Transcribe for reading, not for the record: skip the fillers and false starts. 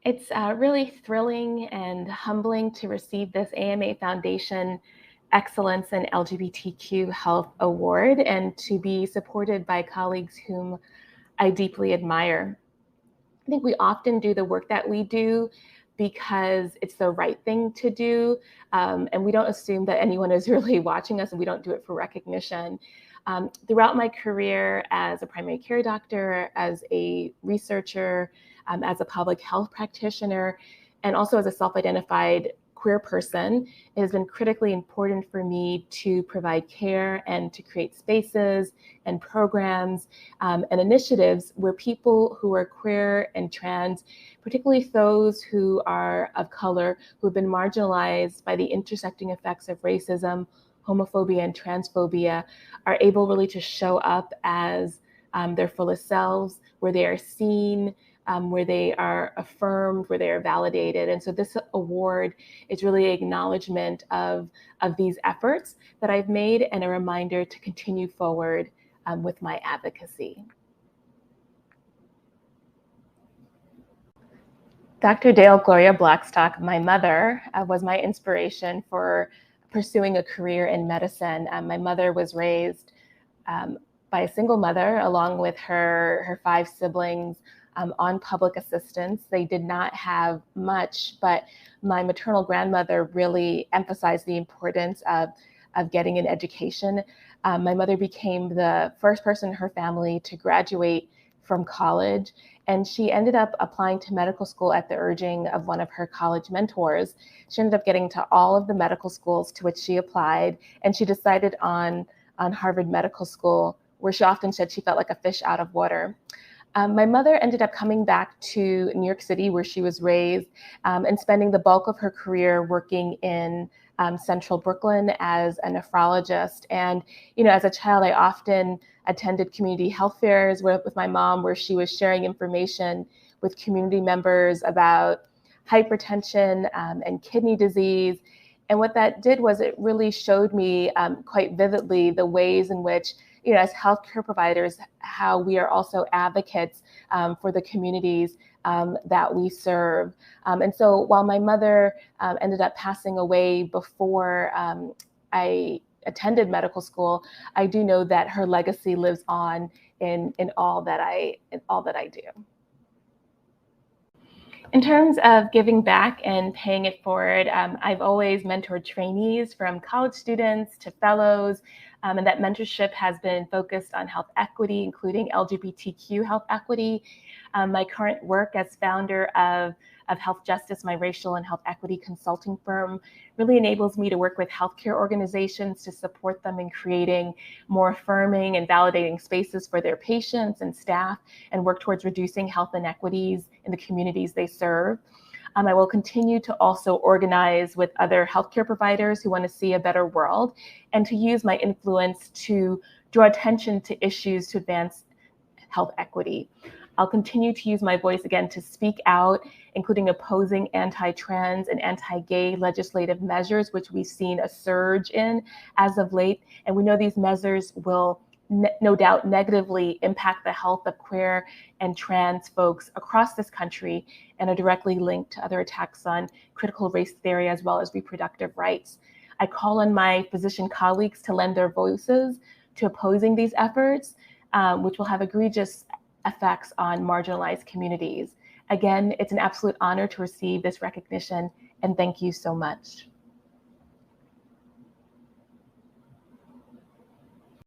It's really thrilling and humbling to receive this AMA Foundation Excellence in LGBTQ Health Award and to be supported by colleagues whom I deeply admire. I think we often do the work that we do because it's the right thing to do, and we don't assume that anyone is really watching us, and we don't do it for recognition. Throughout my career as a primary care doctor, as a researcher, as a public health practitioner, and also as a self-identified queer person, it has been critically important for me to provide care and to create spaces and programs and initiatives where people who are queer and trans, particularly those who are of color, who have been marginalized by the intersecting effects of racism, homophobia, and transphobia, are able really to show up as their fullest selves, where they are seen, where they are affirmed, where they are validated. And so this award is really an acknowledgement of these efforts that I've made and a reminder to continue forward with my advocacy. Dr. Dale Gloria Blackstock, my mother, was my inspiration for pursuing a career in medicine. My mother was raised by a single mother along with her 5 siblings on public assistance. They did not have much, but my maternal grandmother really emphasized the importance of getting an education. My mother became the first person in her family to graduate from college, and she ended up applying to medical school at the urging of one of her college mentors. She ended up getting to all of the medical schools to which she applied, and she decided on Harvard Medical School, where she often said she felt like a fish out of water. My mother ended up coming back to New York City, where she was raised, and spending the bulk of her career working in central Brooklyn as a nephrologist. And, as a child, I often attended community health fairs with my mom, where she was sharing information with community members about hypertension and kidney disease. And what that did was it really showed me quite vividly the ways in which, as healthcare providers, how we are also advocates for the communities that we serve. And so while my mother ended up passing away before I attended medical school, I do know that her legacy lives on in all that I do. In terms of giving back and paying it forward, I've always mentored trainees from college students to fellows, and that mentorship has been focused on health equity, including LGBTQ health equity. My current work as founder of Health Justice, my racial and health equity consulting firm, really enables me to work with healthcare organizations to support them in creating more affirming and validating spaces for their patients and staff, and work towards reducing health inequities in the communities they serve. I will continue to also organize with other healthcare providers who want to see a better world, and to use my influence to draw attention to issues to advance health equity. I'll continue to use my voice again to speak out, including opposing anti-trans and anti-gay legislative measures, which we've seen a surge in as of late. And we know these measures will no doubt negatively impact the health of queer and trans folks across this country, and are directly linked to other attacks on critical race theory as well as reproductive rights. I call on my physician colleagues to lend their voices to opposing these efforts, which will have egregious effects on marginalized communities. Again, it's an absolute honor to receive this recognition, and thank you so much.